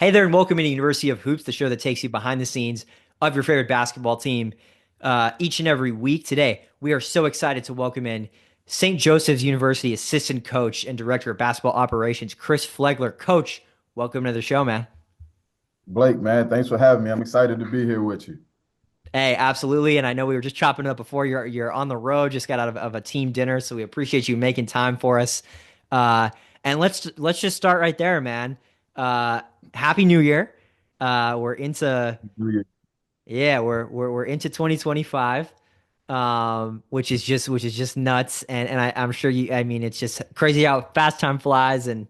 Hey there, and welcome to University of Hoops, the show that takes you behind the scenes of your favorite basketball team each and every week. Today, we are so excited to welcome in St. Joseph's University assistant coach and director of basketball operations, Chris Flegler. Coach, welcome to the show, man. Blake, man, thanks for having me. I'm excited to be here with you. Hey, absolutely. And I know we were just chopping it up before. You're on the road, just got out of a team dinner, so we appreciate you making time for us. Uh, and let's just start right there, man. Uh, Happy New Year. We're into Yeah, we're into 2025, which is just nuts, and I'm sure I mean, it's just crazy how fast time flies, and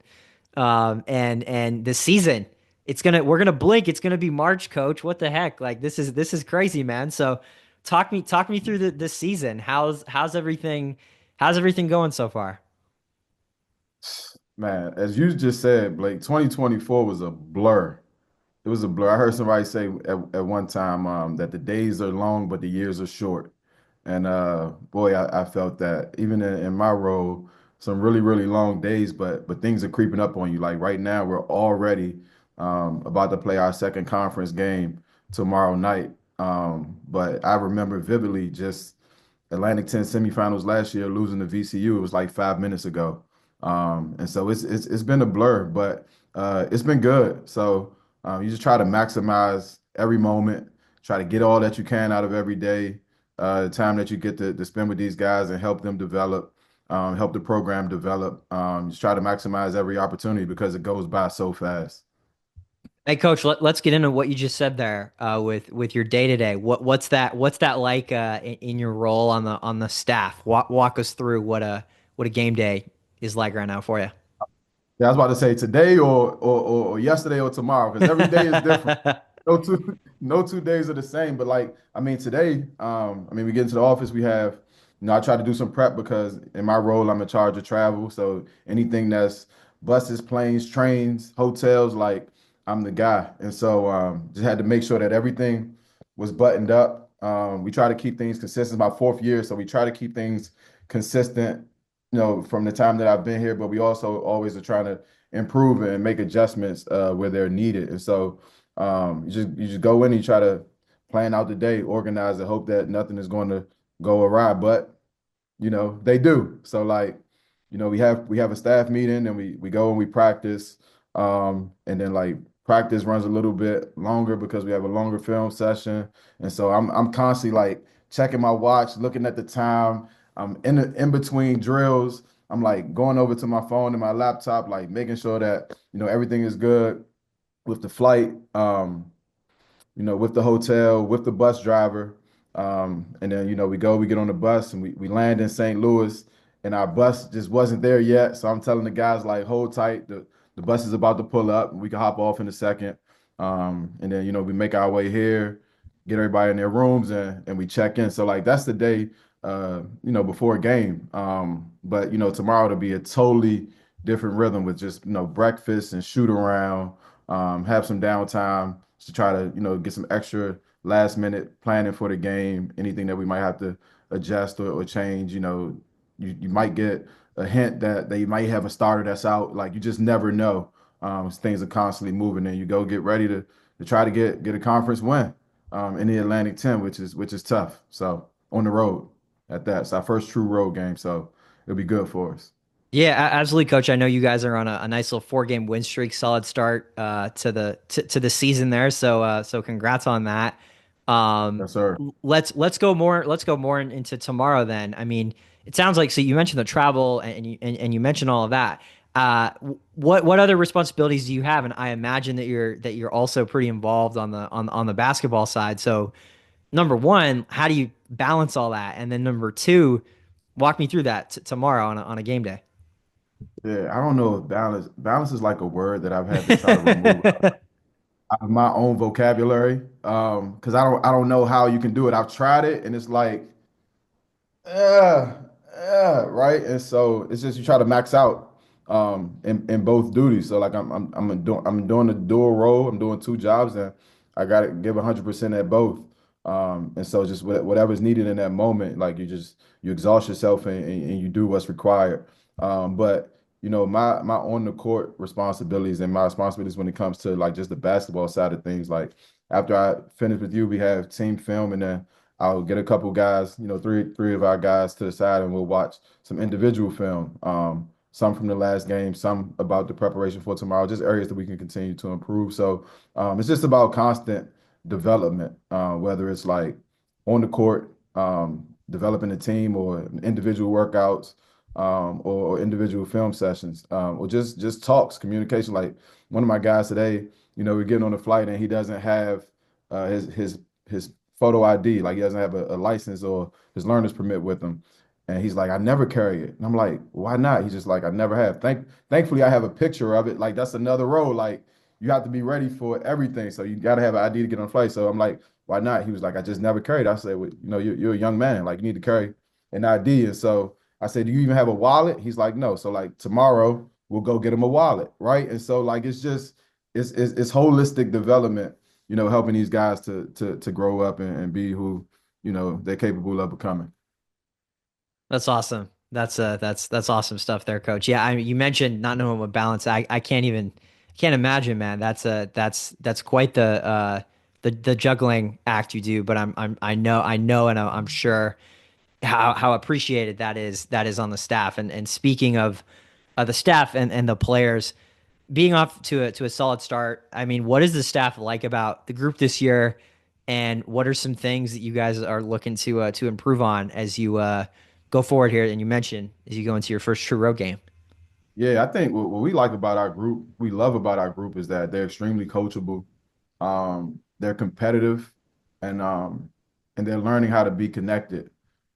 the season, we're gonna blink, it's gonna be March, Coach. What the heck? Like this is crazy, man. So, talk me through this season. How's everything going so far? Man, as you just said, Blake, 2024 was a blur. It was a blur. I heard somebody say at one time that the days are long, but the years are short. And boy, I felt that even in my role, some really, really long days, but things are creeping up on you. Like right now, we're already about to play our second conference game tomorrow night. But I remember vividly just Atlantic 10 semifinals last year, losing to VCU. It was like 5 minutes ago. And so it's been a blur, but it's been good. So you just try to maximize every moment, try to get all that you can out of every day, the time that you get to spend with these guys and help them develop, help the program develop. Just try to maximize every opportunity because it goes by so fast. Hey, Coach, let's get into what you just said there with your day to day. What's that like in your role on the staff? Walk us through what a game day is like right now for you. Yeah, I was about to say today or yesterday or tomorrow because every day is different. No two no 2 days are the same. But like I mean today, we get into the office. We have, I try to do some prep because in my role I'm in charge of travel. So anything that's buses, planes, trains, hotels, like I'm the guy. And so just had to make sure that everything was buttoned up. We try to keep things consistent. It's my fourth year, so we try to keep things consistent, from the time that I've been here, but we also always are trying to improve and make adjustments where they're needed. And so you just go in and you try to plan out the day, organize and hope that nothing is going to go awry. But they do. So like, we have a staff meeting and we go and we practice. And then like practice runs a little bit longer because we have a longer film session. And so I'm constantly like checking my watch, looking at the time. I'm in between drills. I'm like going over to my phone and my laptop, like making sure that, everything is good with the flight. With the hotel, with the bus driver. And then, we get on the bus and we land in St. Louis and our bus just wasn't there yet. So I'm telling the guys like, hold tight. The bus is about to pull up. We can hop off in a second. And then, we make our way here, get everybody in their rooms and we check in. So like, that's the day, before a game. But, tomorrow it'll be a totally different rhythm with just, breakfast and shoot around, have some downtime to try to, get some extra last minute planning for the game, anything that we might have to adjust or change. You might get a hint that they might have a starter that's out. Like you just never know. Things are constantly moving and you go get ready to try to get a conference win in the Atlantic 10, which is tough. So on the road at that. It's our first true road game. So it'll be good for us. Yeah, absolutely, Coach. I know you guys are on a nice little 4 game win streak, solid start to the season there. So congrats on that. Um, Yes, sir. let's go more into tomorrow then. I mean, it sounds like, so you mentioned the travel and you mentioned all of that. What other responsibilities do you have? And I imagine that you're also pretty involved on the basketball side. So number one, how do you balance all that? And then number two, walk me through that tomorrow on a game day. Yeah, I don't know if balance is like a word that I've had to try to remove out of my own vocabulary. Because I don't know how you can do it. I've tried it and it's like, yeah, yeah, right. And so it's just you try to max out in both duties. So like I'm doing a dual role. I'm doing two jobs and I got to give 100% at both. And so just whatever's needed in that moment, like you exhaust yourself and you do what's required. But my on the court responsibilities and my responsibilities when it comes to like just the basketball side of things. Like after I finish with you, we have team film, and then I'll get a couple guys, three of our guys to the side, and we'll watch some individual film. Some from the last game, some about the preparation for tomorrow, just areas that we can continue to improve. So it's just about constant development, whether it's like on the court, developing a team or individual workouts, or individual film sessions, or just talks, communication. Like one of my guys today, we're getting on a flight and he doesn't have his photo ID, like he doesn't have a license or his learner's permit with him. And he's like, I never carry it. And I'm like, why not? He's just like, I never have. Thankfully, I have a picture of it. Like that's another role. Like you have to be ready for everything. So you got to have an ID to get on a flight. So I'm like, why not? He was like, I just never carried. I said, well, you're a young man. Like you need to carry an ID. And so I said, do you even have a wallet? He's like, no. So like tomorrow we'll go get him a wallet, right? And so like it's holistic development, helping these guys to grow up and be who, they're capable of becoming. That's awesome. That's awesome stuff there, coach. Yeah, you mentioned not knowing what balance. I can't imagine, man. That's quite the juggling act you do. But I know, and I'm sure how appreciated that is on the staff. And speaking of the staff and the players being off to a solid start. I mean, what is the staff like about the group this year, and what are some things that you guys are looking to improve on as you go forward here? And you mentioned as you go into your first true road game. Yeah, I think what we like about our group, we love about our group is that they're extremely coachable. They're competitive, and they're learning how to be connected.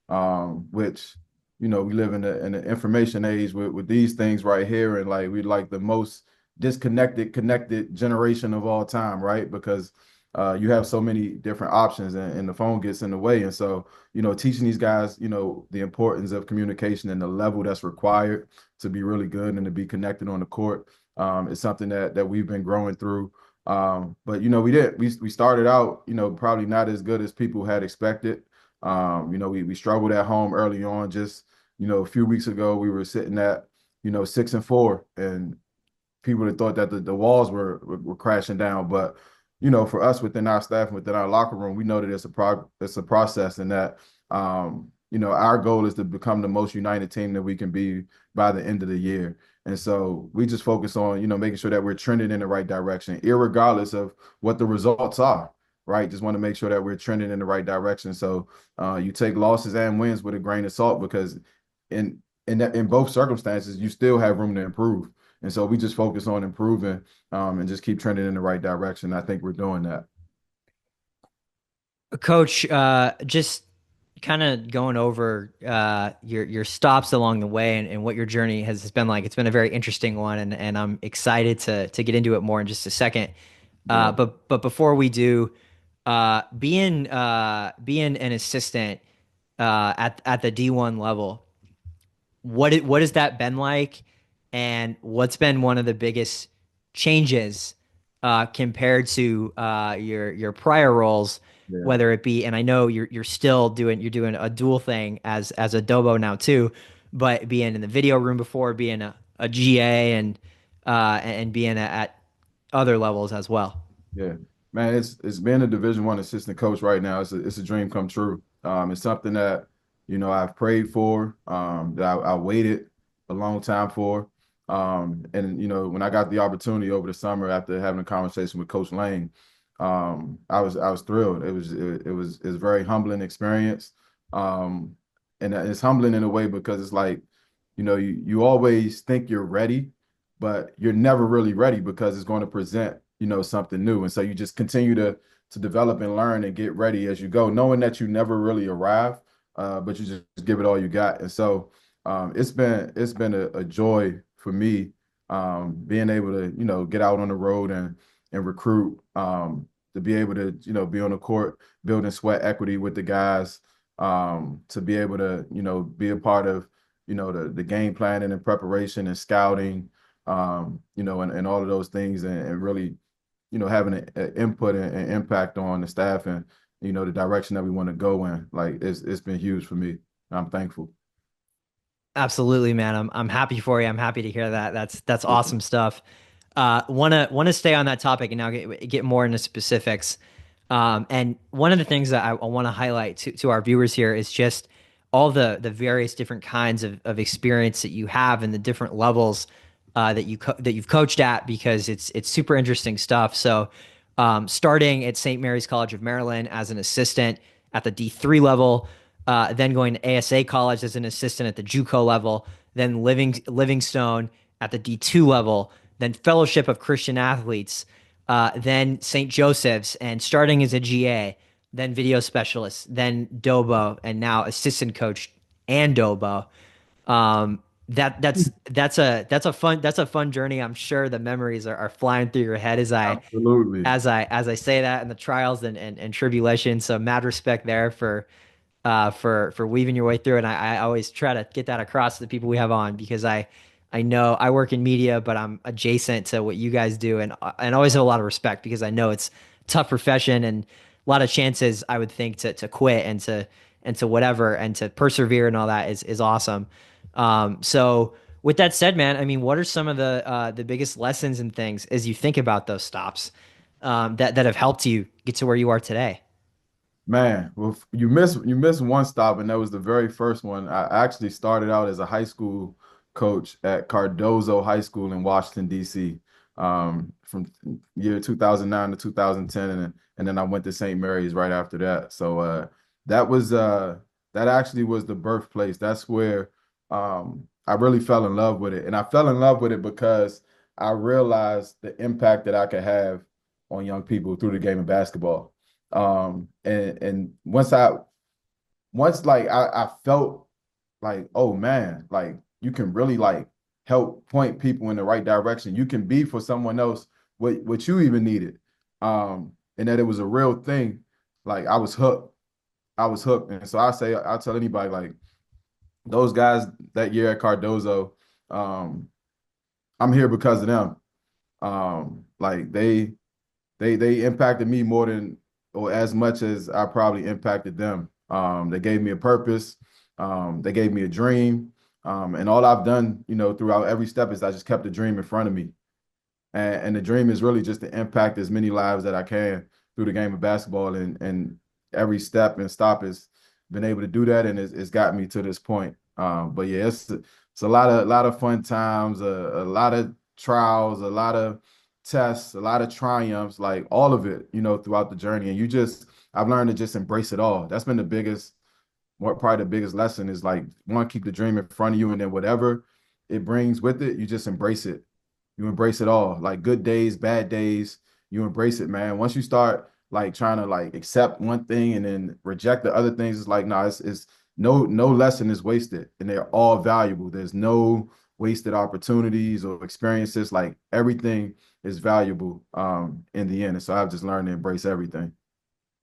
Which we live in the information age with these things right here, and like we like the most disconnected, connected generation of all time, right? Because you have so many different options, and the phone gets in the way. And so, teaching these guys, the importance of communication and the level that's required to be really good and to be connected on the court, is something that we've been growing through. But we started out, probably not as good as people had expected. We struggled at home early on. Just, a few weeks ago, we were sitting at, 6-4, and people that thought that the walls were crashing down. But for us within our staff and within our locker room, we know that it's a process, and that our goal is to become the most united team that we can be by the end of the year. And so we just focus on making sure that we're trending in the right direction, irregardless of what the results are. Right, just want to make sure that we're trending in the right direction. So you take losses and wins with a grain of salt, because in both circumstances you still have room to improve. And so we just focus on improving, and just keep trending in the right direction. I think we're doing that. Coach, just kind of going over your stops along the way, and what your journey has been like. It's been a very interesting one, and I'm excited to get into it more in just a second. Yeah, But before we do, being an assistant at the D1 level, what has that been like, and what's been one of the biggest changes compared to your prior roles, yeah, whether it be, and I know you're still doing a dual thing as a Dobo now too, but being in the video room before, being a GA, and being at other levels as well. yeah. Man, it's being a Division I assistant coach right now. It's a dream come true. It's something that I've prayed for, that I waited a long time for. And when I got the opportunity over the summer after having a conversation with Coach Lane, I was thrilled. It was a very humbling experience. Um, and it's humbling in a way because it's like, you always think you're ready, but you're never really ready because it's going to present, something new. And so you just continue to develop and learn and get ready as you go, knowing that you never really arrive, but you just give it all you got. And so it's been a joy for me, being able to, get out on the road and recruit, to be able to, be on the court, building sweat equity with the guys, to be able to, be a part of, the game planning and preparation and scouting, and all of those things, and really, having an input and impact on the staff, and, the direction that we want to go in. Like it's been huge for me. I'm thankful. Absolutely, man. I'm happy for you. I'm happy to hear that. That's awesome stuff. Wanna stay on that topic and now get more into specifics. And one of the things that I want to highlight to our viewers here is just all the various different kinds of experience that you have and the different levels that you've coached at, because it's super interesting stuff. So, starting at St. Mary's College of Maryland as an assistant at the D3 level, then going to ASA College as an assistant at the JUCO level, then Livingstone at the D2 level, then Fellowship of Christian Athletes, then St. Joseph's, and starting as a GA, then video specialist, then DOBO, and now assistant coach and DOBO. That's a fun journey. I'm sure the memories are flying through your head Absolutely. as I say that, and the trials and tribulations. So mad respect there for weaving your way through it. And I always try to get that across to the people we have on, because I know I work in media, but I'm adjacent to what you guys do, and always have a lot of respect, because I know it's a tough profession and a lot of chances, I would think, to quit and to whatever, and to persevere and all that is awesome. So with that said, man, I mean, what are some of the biggest lessons and things as you think about those stops, that have helped you get to where you are today? Man, well, you missed one stop, and that was the very first one. I actually started out as a high school coach at Cardozo High School in Washington, D.C. From year 2009 to 2010, and then I went to St. Mary's right after that. So that was that actually was the birthplace. That's where I really fell in love with it, and I fell in love with it because I realized the impact that I could have on young people through the game of basketball. And once like I felt like, oh man, like you can really like help point people in the right direction. You can be for someone else what you even needed. And that it was a real thing. Like I was hooked. I was hooked. And so I tell anybody like those guys that year at Cardozo, um, I'm here because of them. Like they impacted me more than or as much as I probably impacted them. They gave me a purpose. They gave me a dream. And all I've done, throughout every step is I just kept the dream in front of me. And the dream is really just to impact as many lives that I can through the game of basketball. And every step and stop has been able to do that, and it's got me to this point. But yeah, it's a lot of fun times, a lot of trials, a lot of tests, a lot of triumphs, like all of it, throughout the journey. And I've learned to just embrace it all. That's been the biggest, probably the biggest lesson is like, one, keep the dream in front of you, and then whatever it brings with it, you just embrace it. You embrace it all, like good days, bad days, you embrace it, man. Once you start like trying to like accept one thing and then reject the other things, it's like, no, it's no lesson is wasted, and they're all valuable. There's no wasted opportunities or experiences. Like everything is valuable in the end. And so I've just learned to embrace everything.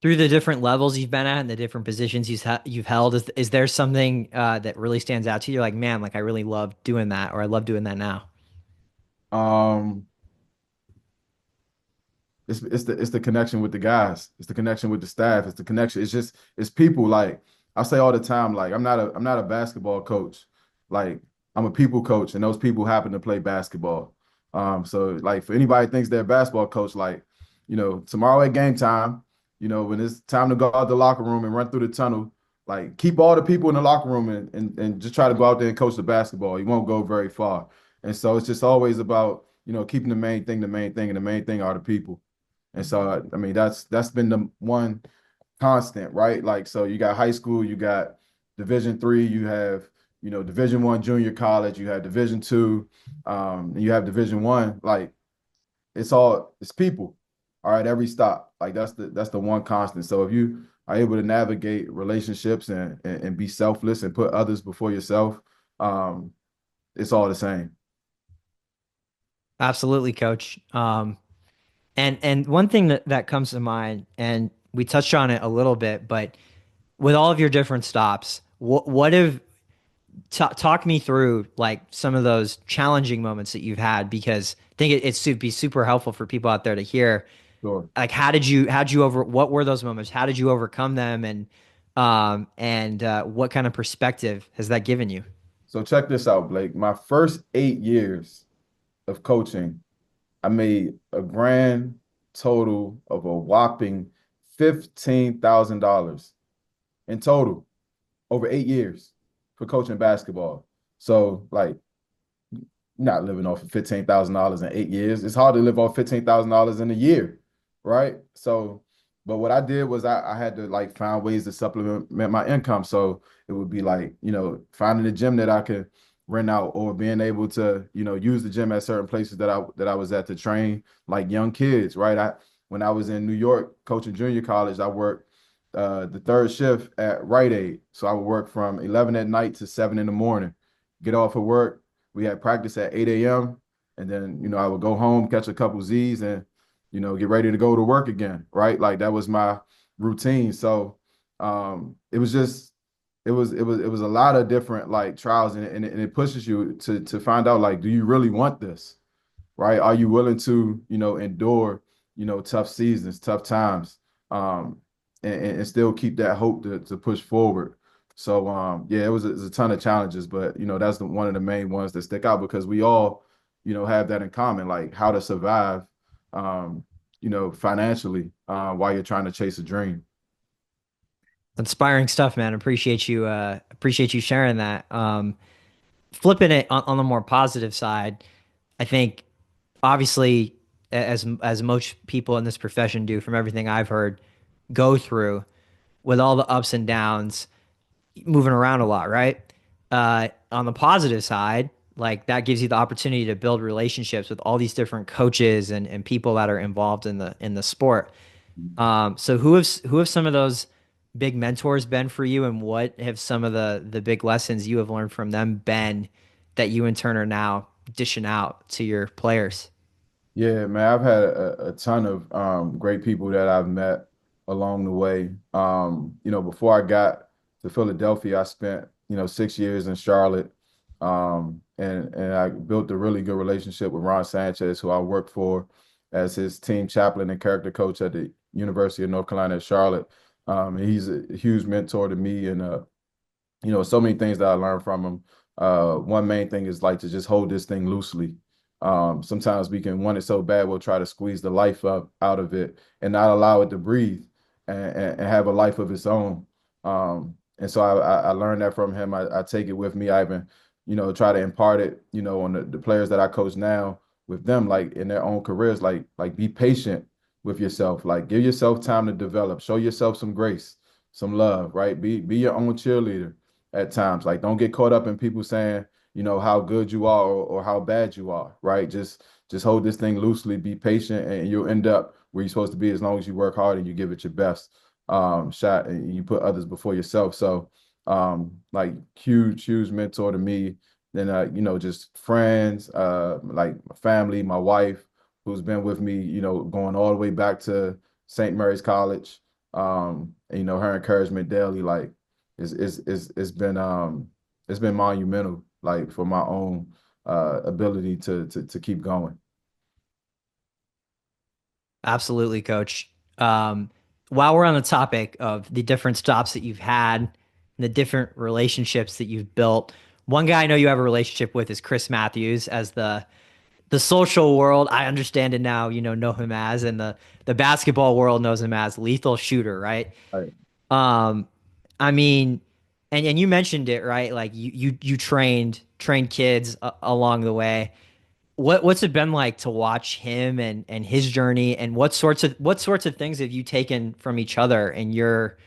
Through the different levels you've been at and the different positions you've held, is there something that really stands out to you? Like, man, like I really love doing that, or I love doing that now. Um, it's the connection with the guys. It's the connection with the staff. It's the connection. It's people. Like I say all the time, like I'm not a basketball coach. Like I'm a people coach, and those people happen to play basketball. So like for anybody who thinks they're a basketball coach, like, tomorrow at game time, when it's time to go out the locker room and run through the tunnel, like keep all the people in the locker room and just try to go out there and coach the basketball. You won't go very far. And so it's just always about, keeping the main thing, and the main thing are the people. And so, I mean, that's been the one constant, right? Like, so you got high school, you got Division 3, you have, Division 1 junior college, you have Division 2, and you have Division 1. Like, it's people, all right, every stop. Like that's the one constant. So if you are able to navigate relationships and be selfless and put others before yourself, um, it's all the same. Absolutely, coach. And one thing that comes to mind, and we touched on it a little bit, but with all of your different stops, what have talk me through like some of those challenging moments that you've had, because I think it's to be super helpful for people out there to hear. Sure. Like, how'd you over what were those moments? How did you overcome them? And what kind of perspective has that given you? So check this out, Blake. My first 8 years of coaching, I made a grand total of a whopping $15,000 in total over 8 years for coaching basketball. So like not living off of $15,000 in 8 years. It's hard to live off $15,000 in a year, right? So, but what I did was I had to like find ways to supplement my income. So it would be like, finding a gym that I could rent out or being able to, use the gym at certain places that I was at to train like young kids, right? When I was in New York coaching junior college, I worked the third shift at Rite Aid. So I would work from 11 at night to 7 in the morning, get off of work. We had practice at 8 a.m. And then, I would go home, catch a couple Z's and, get ready to go to work again. Right. Like that was my routine. So it was just it was a lot of different like trials and it pushes you to find out like, do you really want this? Right? Are you willing to, endure, tough seasons, tough times, and still keep that hope to push forward? So, yeah, it was a ton of challenges, but that's one of the main ones that stick out because we all, have that in common, like how to survive, um, financially, while you're trying to chase a dream. Inspiring stuff, man. Appreciate you sharing that. Flipping it on the more positive side, I think obviously as most people in this profession do, from everything I've heard, go through with all the ups and downs, moving around a lot, right? On the positive side, like that gives you the opportunity to build relationships with all these different coaches and people that are involved in the sport. So who have some of those big mentors been for you, and what have some of the big lessons you have learned from them been that you in turn are now dishing out to your players? Yeah, man, I've had a ton of great people that I've met along the way. Before I got to Philadelphia, I spent, 6 years in Charlotte. And I built a really good relationship with Ron Sanchez, who I worked for as his team chaplain and character coach at the University of North Carolina at Charlotte. And he's a huge mentor to me and so many things that I learned from him. One main thing is like to just hold this thing loosely. Sometimes we can want it so bad, we'll try to squeeze the life up out of it and not allow it to breathe and have a life of its own. And so I learned that from him. I take it with me. I even, try to impart it, on the players that I coach now with them, like in their own careers, like be patient with yourself, like give yourself time to develop, show yourself some grace, some love, right? Be your own cheerleader at times. Like don't get caught up in people saying, how good you are or how bad you are, right? Just hold this thing loosely, be patient, and you'll end up where you're supposed to be as long as you work hard and you give it your best shot and you put others before yourself. So like huge mentor to me. Then just friends, like my family, my wife, who's been with me, going all the way back to St. Mary's College. And, her encouragement daily, like it's been monumental, like for my own ability to keep going. Absolutely, coach. While we're on the topic of the different stops that you've had and the different relationships that you've built, one guy I know you have a relationship with is Chris Matthews, as the social world, I understand it now, know him as, and the basketball world knows him as lethal shooter, right? Right. Um, I mean, and you mentioned it, right? Like you trained kids along the way. What's it been like to watch him and his journey, and what sorts of things have you taken from each other and your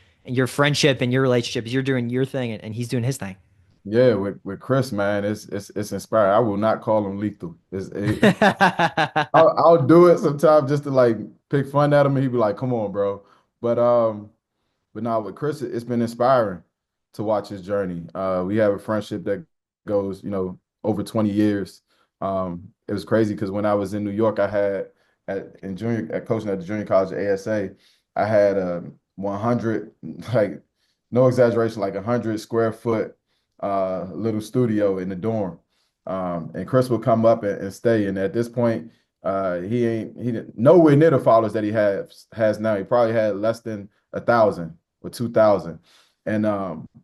friendship and your relationship as you're doing your thing and he's doing his thing? Yeah, with Chris, man, it's inspiring. I will not call him lethal. I'll do it sometimes just to like pick fun at him, and he'd be like, "Come on, bro." But now with Chris, it's been inspiring to watch his journey. We have a friendship that goes, over 20 years. It was crazy because when I was in New York, I had at coaching at the junior college at ASA, I had a 100 like no exaggeration, like 100 square foot little studio in the dorm. And Chris would come up and stay. And at this point, he didn't nowhere near the followers that he has now. He probably had less than 1,000 or 2,000. And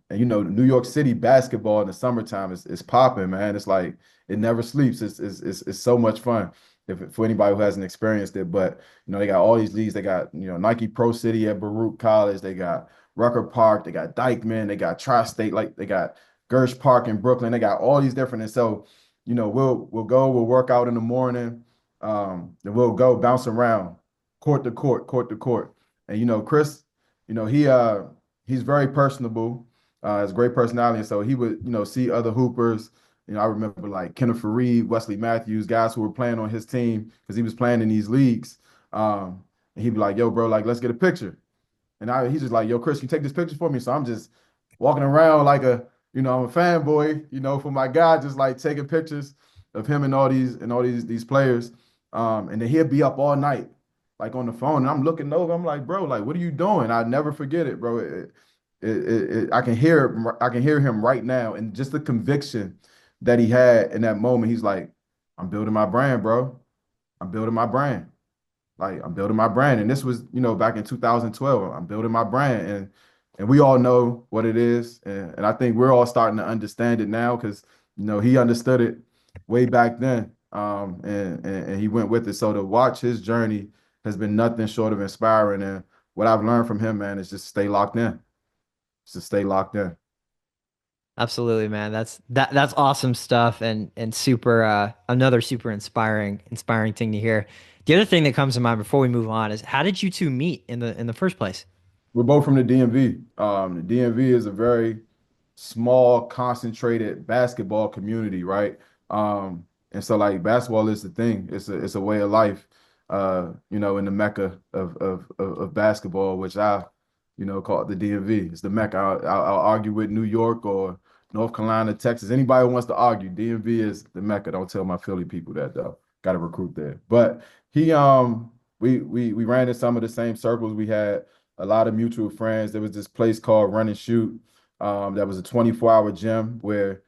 New York City basketball in the summertime is popping, man. It's like it never sleeps. It's so much fun if for anybody who hasn't experienced it. But they got all these leagues. They got Nike Pro City at Baruch College. They got Rucker Park. They got Dykeman. They got Tri-State. Like they got Gersh Park in Brooklyn. They got all these different. And so we'll work out in the morning. Then we'll go bounce around court to court, court to court. And Chris, he's very personable, has great personality. And so he would, see other hoopers. I remember like Kenneth Fareed, Wesley Matthews, guys who were playing on his team because he was playing in these leagues. And he'd be like, yo, bro, like, let's get a picture. And he's just like, yo, Chris, you take this picture for me. So I'm just walking around like I'm a fanboy, for my guy, just like taking pictures of him and all these players. And then he'll be up all night, like on the phone. And I'm looking over, I'm like, bro, like, what are you doing? I never forget it, bro. I can hear him right now. And just the conviction that he had in that moment, he's like, I'm building my brand, bro. I'm building my brand. Like I'm building my brand, and this was, back in 2012. I'm building my brand, and we all know what it is, and I think we're all starting to understand it now because he understood it way back then, and he went with it. So to watch his journey has been nothing short of inspiring, and what I've learned from him, man, is just stay locked in, just stay locked in. Absolutely, man. That's awesome stuff and super another super inspiring thing to hear. The other thing that comes to mind before we move on is how did you two meet in the first place? We're both from the DMV. The DMV is a very small, concentrated basketball community, right? And so like basketball is the thing. It's a way of life. In the mecca of basketball, which I, call it the DMV. It's the mecca. I'll argue with New York or North Carolina, Texas. Anybody who wants to argue, DMV is the mecca. Don't tell my Philly people that though. Got to recruit there. But he we ran in some of the same circles. We had a lot of mutual friends. There was this place called Run and Shoot. That was a 24-hour gym where,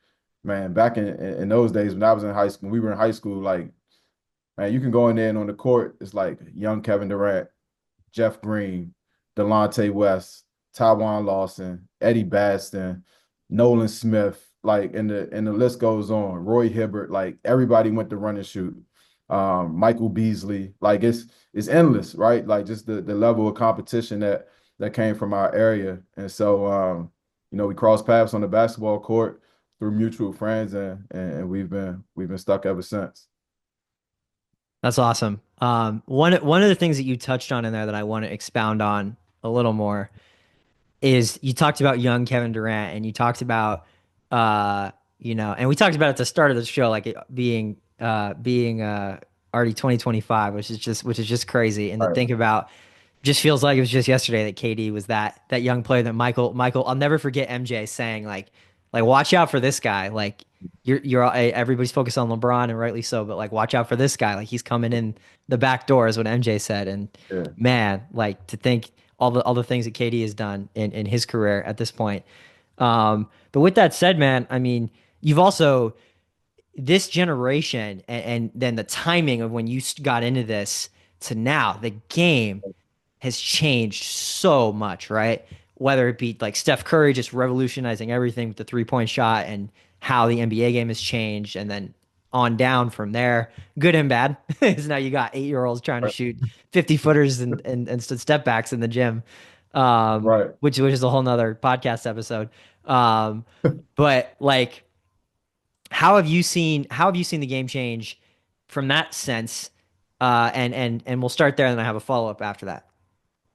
man, back in those days when I was in high school, when we were in high school, like, man, you can go in there and on the court, it's like young Kevin Durant, Jeff Green, Delonte West, Tywan Lawson, Eddie Baston, Nolan Smith, like, and the list goes on. Roy Hibbert, like everybody went to Run and Shoot. Michael Beasley, like it's endless, right? Like just the level of competition that came from our area. And so we crossed paths on the basketball court through mutual friends and we've been stuck ever since. That's awesome. One of the things that you touched on in there that I want to expound on a little more is you talked about young Kevin Durant and you talked about and we talked about at the start of the show like it being already 2025, which is just crazy. And to Right. think about just feels like it was just yesterday that KD was that young player that Michael I'll never forget MJ saying like watch out for this guy. Like everybody's focused on LeBron and rightly so, but like watch out for this guy. Like he's coming in the back door is what MJ said. And Yeah. man, like to think all the things that KD has done in his career at this point. But with that said, man, I mean, you've also this generation and then the timing of when you got into this to now, the game has changed so much, right? Whether it be like Steph Curry just revolutionizing everything with the 3-point shot and how the NBA game has changed, and then on down from there, good and bad. Because now you got 8-year-olds trying to Right. shoot 50 footers and step backs in the gym, Right. which is a whole nother podcast episode. Um, but like, how have you seen the game change from that sense? And we'll start there, and then I have a follow up after that.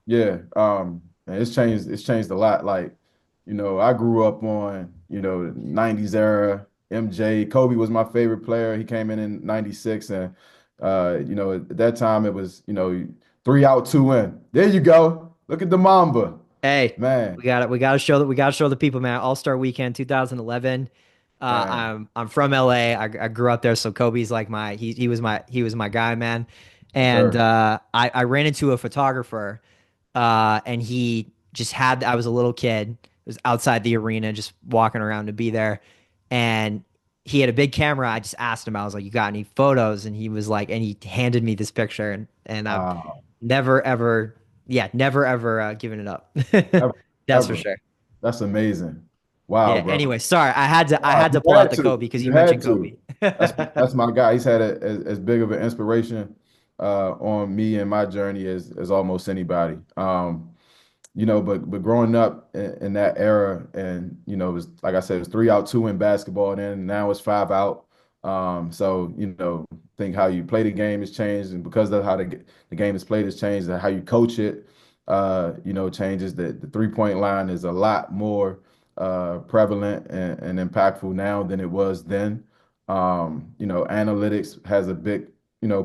Yeah, and it's changed a lot. Like, I grew up on, 90s era. MJ, Kobe was my favorite player. He came in 96 and at that time it was, 3 out, 2 in. There you go. Look at the Mamba. Hey, Man, we gotta show the people, man. All Star Weekend 2011. man, I'm from LA. I grew up there, so Kobe's like he was my guy, man. yes, And sir. I ran into a photographer, and he just had I was a little kid, was outside the arena, just walking around to be there, and he had a big camera. I just asked him, I was like, "You got any photos?" And he was like, and he handed me this picture, and I've Wow. never ever, yeah, never ever given it up. Ever, That's for ever. sure. That's amazing. Wow, Yeah. bro. Anyway, sorry, I Wow, had to you pull out had the to. Kobe because You you had mentioned to. Kobe. That's my guy. He's had as big of an inspiration on me and my journey as almost anybody. But growing up in that era, and it was like I said, it was 3 out, two in basketball. Then now it's 5 out. So think how you play the game has changed, and because of how the game is played has changed, and how you coach it, changes. The 3-point line is a lot more prevalent and impactful now than it was then. Analytics has a big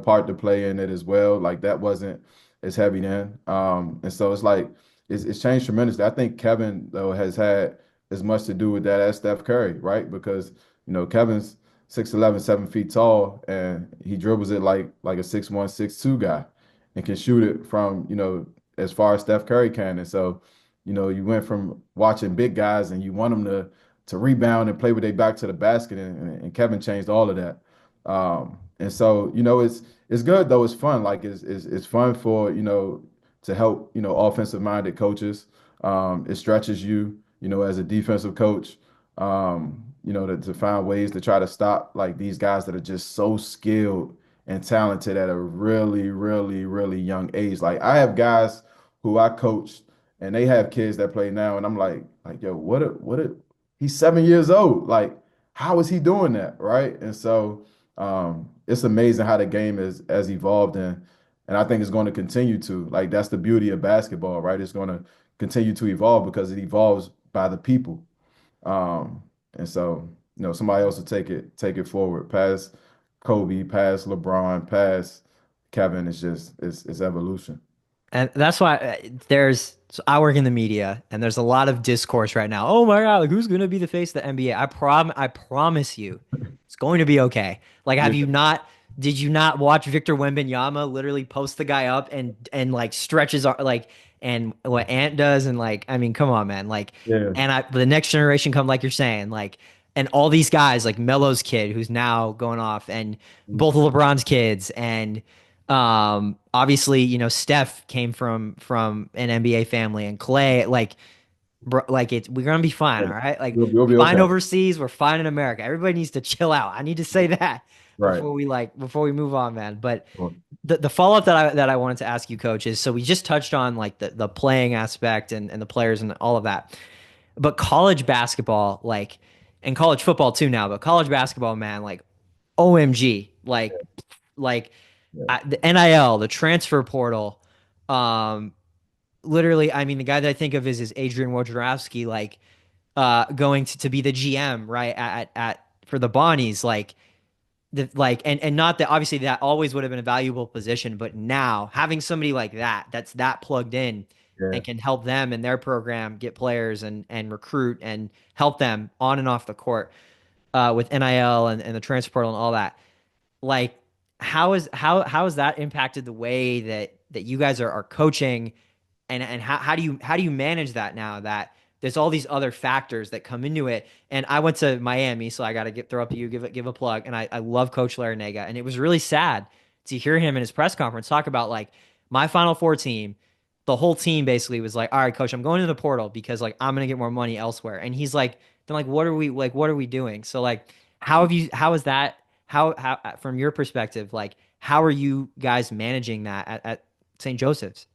part to play in it as well. Like that wasn't as heavy then, and so it's like it's changed tremendously. I think Kevin though has had as much to do with that as Steph Curry, right? Because Kevin's 6'11", 7 feet tall, and he dribbles it like a 6'1", 6'2" guy, and can shoot it from as far as Steph Curry can. And so, you went from watching big guys and you want them to rebound and play with their back to the basket, and Kevin changed all of that. And so, it's good though. It's fun. Like it's fun for to help offensive minded coaches. It stretches you as a defensive coach. To find ways to try to stop like these guys that are just so skilled and talented at a really, really, really young age. Like I have guys who I coached and they have kids that play now, and I'm like, yo, he's 7 years old. Like, how is he doing that? Right. And so it's amazing how the game has evolved and I think it's going to continue to. Like that's the beauty of basketball, right? It's going to continue to evolve because it evolves by the people. And so, somebody else will take it forward. Past Kobe, past LeBron, past Kevin. It's evolution. And that's why so I work in the media and there's a lot of discourse right now. Oh my God, like who's going to be the face of the NBA? I promise you it's going to be okay. Like Yeah, did you not watch Victor Wembanyama literally post the guy up and like stretches like and what Ant does and like I mean come on man like yeah, and the next generation come like you're saying like and all these guys like Melo's kid who's now going off and both of LeBron's kids and obviously, Steph came from an NBA family and Clay, like, bro, like we're gonna be fine, yeah. all right? Like You'll we're be fine okay. overseas, we're fine in America. Everybody needs to chill out. I need to say that Right. before we move on, man. But Sure. the follow-up that I wanted to ask you, coach, is so we just touched on like the playing aspect and the players and all of that. But college basketball, like and college football too now, but college basketball, man, like OMG, like Yeah. the NIL, the transfer portal, um, literally, I mean, the guy that I think of is Adrian Wojnarowski, like going to be the GM, right, at for the Bonnies, like and not that obviously that always would have been a valuable position, but now having somebody like that's that plugged in Yeah. and can help them and their program get players and recruit and help them on and off the court with NIL and the transfer portal and all that like how has that impacted the way that you guys are coaching and how do you manage that now that there's all these other factors that come into it and I went to Miami so I got to get throw up to you give a plug and I love Coach Larinaga and it was really sad to hear him in his press conference talk about like my Final Four team the whole team basically was like all right coach I'm going to the portal because like I'm gonna get more money elsewhere and he's like then like what are we doing so like how is that how from your perspective, like how are you guys managing that at St. Joseph's?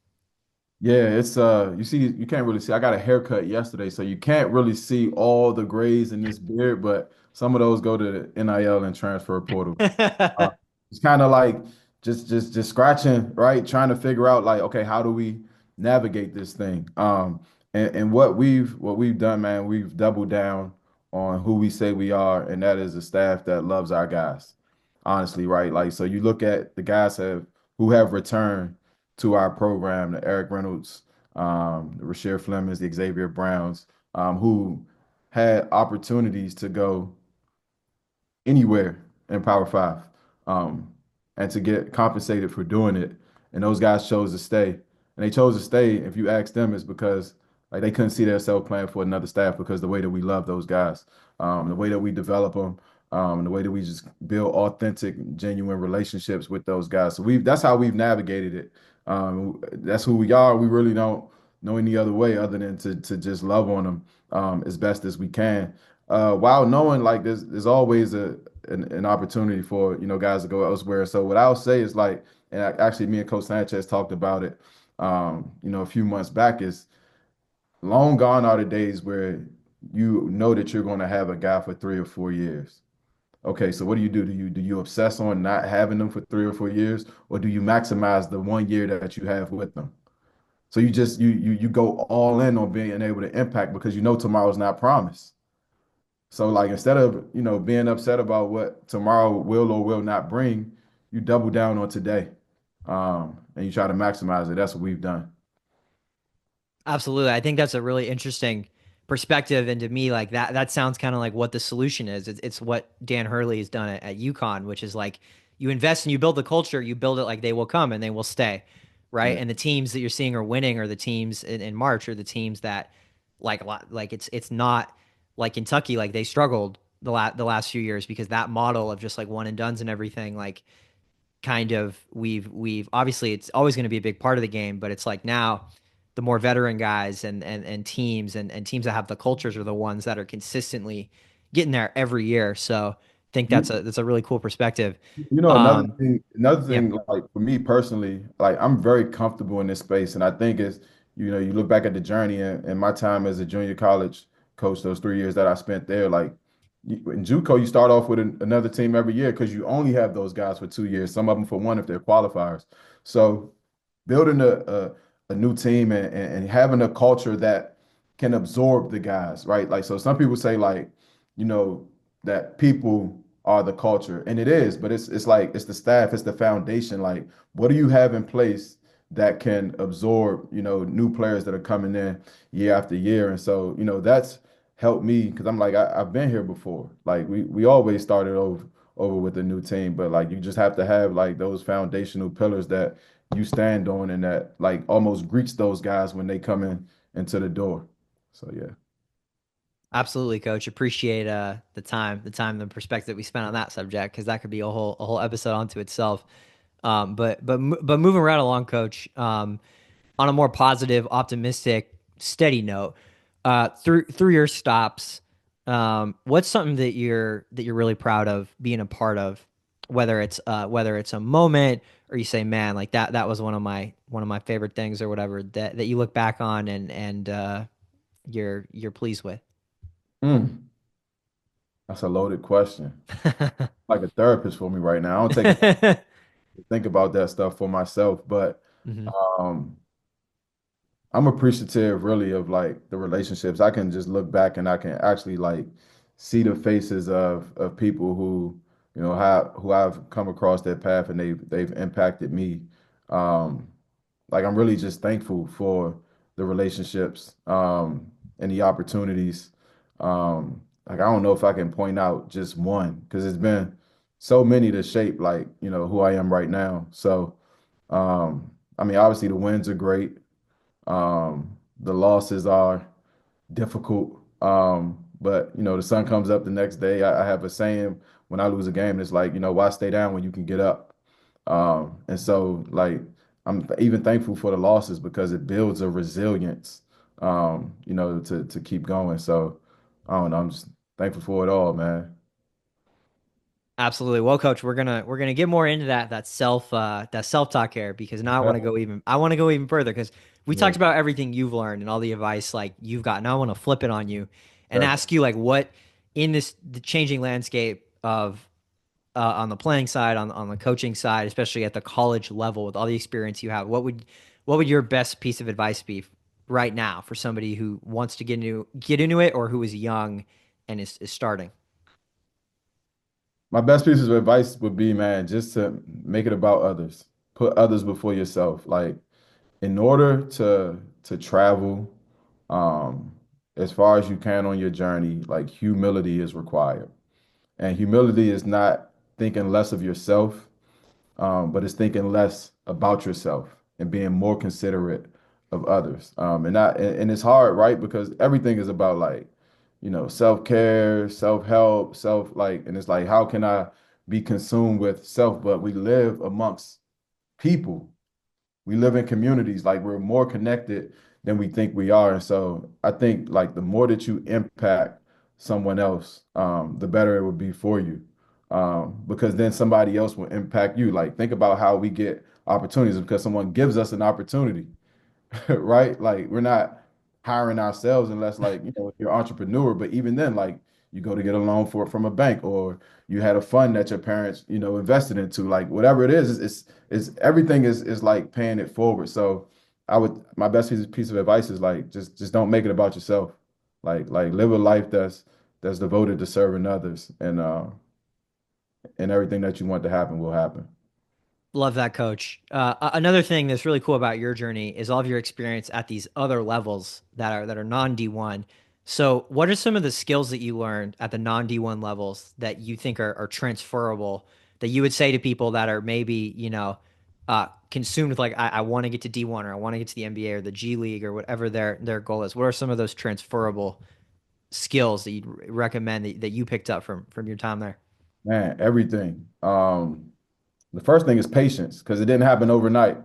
Yeah, it's you see you can't really see. I got a haircut yesterday, so you can't really see all the grays in this beard, but some of those go to the NIL and transfer portal. Uh, it's kind of like just scratching, right? Trying to figure out like, okay, how do we navigate this thing? And what we've done, man, we've doubled down on who we say we are, and that is a staff that loves our guys. Honestly, right? Like, so you look at the guys who have returned to our program, the Eric Reynolds, the Rasheer Flemings, the Xavier Browns, who had opportunities to go anywhere in Power Five, and to get compensated for doing it. And those guys chose to stay. And they chose to stay. If you ask them, it's because like they couldn't see themselves playing for another staff because the way that we love those guys, the way that we develop them, the way that we just build authentic, genuine relationships with those guys. So that's how we've navigated it. That's who we are. We really don't. know any other way other than to just love on them as best as we can. While knowing like there's always an opportunity for guys to go elsewhere. So what I'll say is like, and actually me and Coach Sanchez talked about it, a few months back is long gone are the days where you know that you're going to have a guy for 3 or 4 years. Okay, so what do? Do you obsess on not having them for 3 or 4 years, or do you maximize the 1 year that you have with them? So you just you go all in on being able to impact because you know tomorrow's not promised. So like instead of being upset about what tomorrow will or will not bring, you double down on today, and you try to maximize it. That's what we've done. Absolutely. I think that's a really interesting perspective. And to me, like that sounds kind of like what the solution is. It's what Dan Hurley has done at UConn, which is like you invest and you build the culture, you build it like they will come and they will stay. Right. Yeah. And the teams that you're seeing are winning are the teams in March are the teams that like it's not like Kentucky, like they struggled the last few years because that model of just like one and dones and everything, like kind of we've obviously it's always going to be a big part of the game, but it's like now the more veteran guys and teams and teams that have the cultures are the ones that are consistently getting there every year. So I think that's a really cool perspective. Another Um, thing, yeah, like for me personally, like I'm very comfortable in this space. And I think it's, you look back at the journey and my time as a junior college coach, those 3 years that I spent there, like in JUCO, you start off with another team every year because you only have those guys for 2 years, some of them for one if they're qualifiers. So building a new team and having a culture that can absorb the guys, right? Like, so some people say like, you know, that people are the culture, and it is, but it's like it's the staff, it's the foundation. Like, what do you have in place that can absorb, new players that are coming in year after year? And so, that's helped me because I'm like, I've been here before. Like we always started over with a new team, but like you just have to have like those foundational pillars that you stand on and that like almost greets those guys when they come into the door. So yeah. absolutely, coach. Appreciate the perspective that we spent on that subject because that could be a whole episode onto itself. But moving right along, coach. On a more positive, optimistic, steady note, through your stops, what's something that you're really proud of being a part of, whether it's a moment or you say, man, like that was one of my favorite things or whatever that you look back on and you're pleased with. Mm, that's a loaded question. Like a therapist for me right now. I don't take enough to think about that stuff for myself, but hmm um I'm appreciative really of like the relationships. I can just look back and I can actually like see the faces of people who, have who I've come across their path and they've impacted me. Um, like I'm really just thankful for the relationships and the opportunities. Like I don't know if I can point out just one because it's been so many to shape like, who I am right now. So I mean obviously the wins are great. The losses are difficult. But the sun comes up the next day. I have a saying when I lose a game, it's like, why stay down when you can get up? And so like I'm even thankful for the losses because it builds a resilience, to keep going. So I don't know, I'm just thankful for it all, man. Absolutely. Well, coach, we're gonna get more into that self talk here because now I want to go even further because we Yeah, talked about everything you've learned and all the advice like you've got. Now I want to flip it on you and definitely. ask you like what in this the changing landscape of on the playing side, on the coaching side, especially at the college level with all the experience you have, what would your best piece of advice be right now for somebody who wants to get into it or who is young and is starting? My best piece of advice would be, man, just to make it about others. Put others before yourself. Like in order to travel um as far as you can on your journey, like humility is required. And humility is not thinking less of yourself, but it's thinking less about yourself and being more considerate of others. And it's hard, right? Because everything is about like, self-care, self-help, and it's like, how can I be consumed with self? But we live amongst people. We live in communities, like we're more connected than we think we are. And so I think like the more that you impact someone else, the better it would be for you. Because then somebody else will impact you. Like think about how we get opportunities because someone gives us an opportunity. Right? Like we're not hiring ourselves unless like, you're an entrepreneur, but even then, like you go to get a loan for from a bank or you had a fund that your parents, invested into, like whatever it is, it's everything is like paying it forward. So my best piece of advice is like just don't make it about yourself. Like live a life that's devoted to serving others and everything that you want to happen will happen. Love that, coach. Another thing that's really cool about your journey is all of your experience at these other levels that are non D1. So, what are some of the skills that you learned at the non D1 levels that you think are transferable that you would say to people that are maybe, consumed with like, I want to get to D1 or I want to get to the NBA or the G League or whatever their goal is? What are some of those transferable skills that you'd recommend that you picked up from your time there? Man, everything. The first thing is patience because it didn't happen overnight.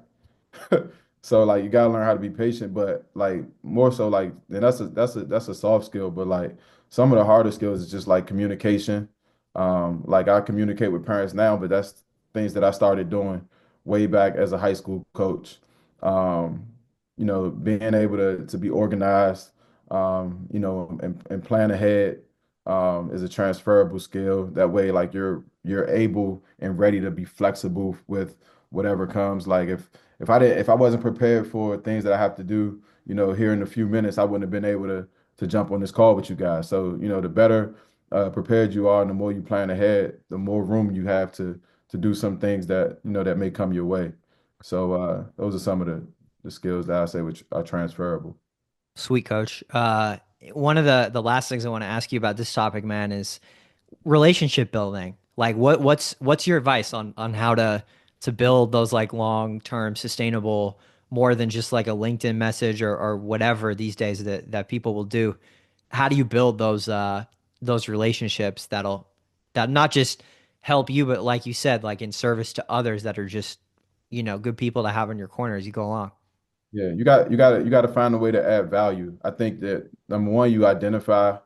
So like you gotta learn how to be patient, but like more so like and that's a soft skill, but like some of the harder skills is just like communication. Like I communicate with parents now, but that's things that I started doing way back as a high school coach. Um, being able to be organized, and plan ahead is a transferable skill. That way, like you're able and ready to be flexible with whatever comes. Like if I wasn't prepared for things that I have to do, here in a few minutes, I wouldn't have been able to jump on this call with you guys. So, the better prepared you are and the more you plan ahead, the more room you have to do some things that, that may come your way. So those are some of the skills that I say which are transferable. Sweet, coach. One of the last things I want to ask you about this topic, man, is relationship building. Like what's your advice on how to build those like long-term sustainable more than just like a LinkedIn message or whatever these days that people will do. How do you build those relationships that not just help you, but like you said, like in service to others that are just, good people to have in your corner as you go along. Yeah, you got to find a way to add value. I think that number one, you identify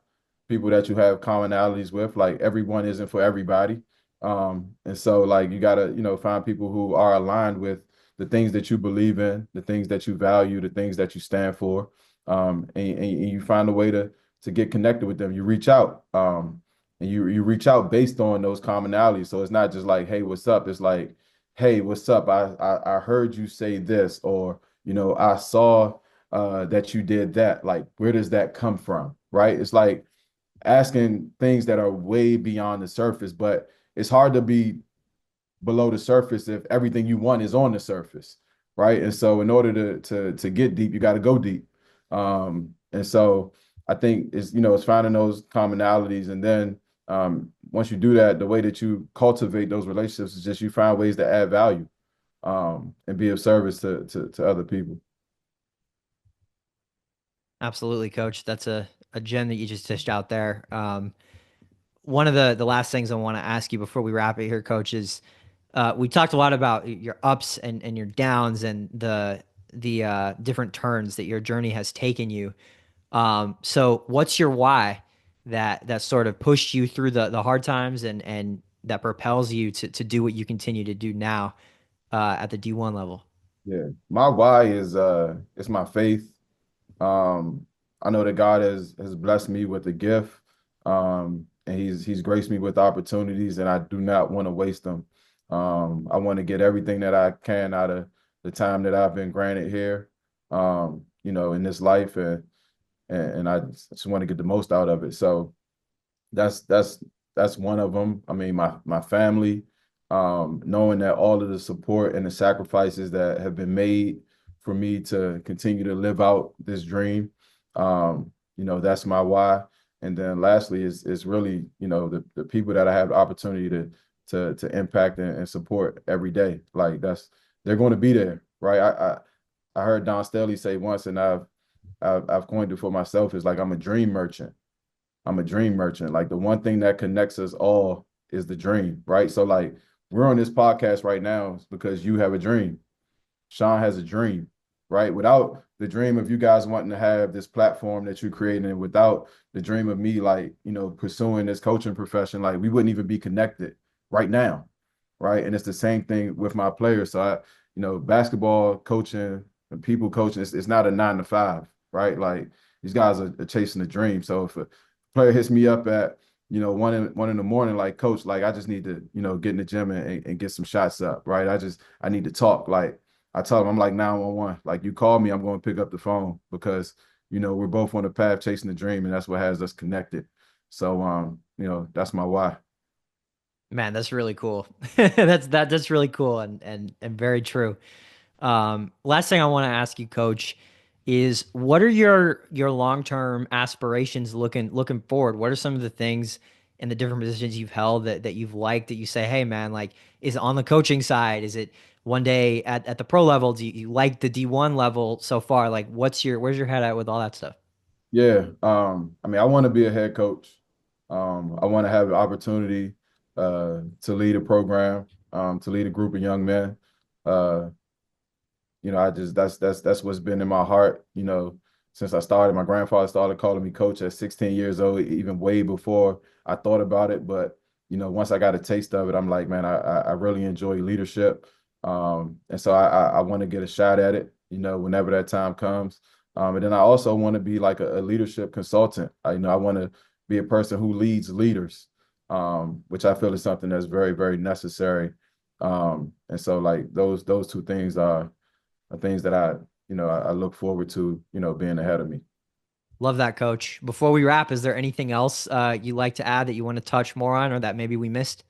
people that you have commonalities with. Like everyone isn't for everybody. And so like you gotta, find people who are aligned with the things that you believe in, the things that you value, the things that you stand for. And you find a way to get connected with them. You reach out. And you reach out based on those commonalities. So it's not just like, hey, what's up? It's like, hey, what's up? I heard you say this, or I saw that you did that. Like, where does that come from? Right? It's like asking things that are way beyond the surface, but it's hard to be below the surface if everything you want is on the surface, right? And so in order to get deep, you got to go deep. And so I think it's finding those commonalities, and then once you do that, the way that you cultivate those relationships is just you find ways to add value and be of service to other people. Absolutely, coach. That's a gem that you just dished out there. One of the last things I want to ask you before we wrap it here, coach, is we talked a lot about your ups and your downs and the different turns that your journey has taken you. So what's your why that sort of pushed you through the hard times and that propels you to do what you continue to do now at the D1 level? Yeah, my why is it's my faith. I know that God has blessed me with a gift, and He's graced me with opportunities, and I do not want to waste them. I want to get everything that I can out of the time that I've been granted here, in this life, and I just want to get the most out of it. So that's that's that's one of them. I mean, my family, knowing that all of the support and the sacrifices that have been made for me to continue to live out this dream, that's my why. And then lastly is really, the people that I have the opportunity to impact and support every day. Like they're going to be there, right? I heard Don Staley say once, and I've coined it for myself, is like I'm a dream merchant. I'm a dream merchant. Like the one thing that connects us all is the dream, right? So like we're on this podcast right now because you have a dream. Sean has a dream, right? Without the dream of you guys wanting to have this platform that you're creating, and without the dream of me, like, pursuing this coaching profession, like we wouldn't even be connected right now, right? And it's the same thing with my players. So basketball coaching and people coaching, it's not a 9 to 5, right? Like these guys are chasing a dream. So if a player hits me up at 1 in the morning, like, coach, like I just need to, get in the gym and get some shots up, right? I need to talk. Like I tell them, I'm like 911. Like you call me, I'm going to pick up the phone because, we're both on the path chasing the dream, and that's what has us connected. So that's my why. Man, that's really cool. That's really cool and very true. Last thing I want to ask you, Coach, is what are your long-term aspirations looking forward? What are some of the things in the different positions you've held that you've liked that you say, hey man, like is it on the coaching side? Is it one day at the pro level? Do you like the D1 level so far? Like where's your head at with all that stuff? Yeah. I mean, I want to be a head coach. I want to have the opportunity to lead a program, to lead a group of young men. Uh, I just that's what's been in my heart, since I started. My grandfather started calling me coach at 16 years old, even way before I thought about it. But, once I got a taste of it, I'm like, man, I really enjoy leadership. And so I want to get a shot at it, whenever that time comes. And then I also want to be like a leadership consultant. I want to be a person who leads leaders, which I feel is something that's very, very necessary. And so like those two things are things that I look forward to, being ahead of me. Love that, Coach. Before we wrap, is there anything else you like to add that you want to touch more on or that maybe we missed?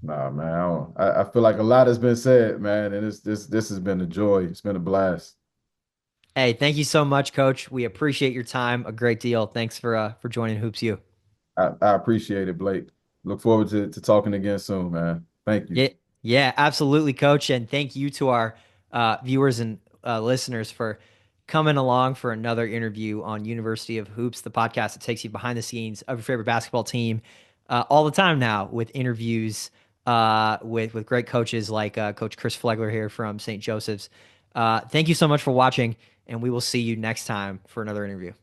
Nah, man, I feel like a lot has been said, man, and this has been a joy. It's been a blast. Hey, thank you so much, Coach. We appreciate your time a great deal. Thanks for joining Hoops U. I appreciate it, Blake. Look forward to talking again soon, man. Thank you. Yeah, yeah, absolutely, Coach. And thank you to our viewers and listeners for coming along for another interview on University of Hoops, the podcast that takes you behind the scenes of your favorite basketball team all the time now with interviews with great coaches like Coach Chris Flegler here from St. Joseph's. Thank you so much for watching, and we will see you next time for another interview.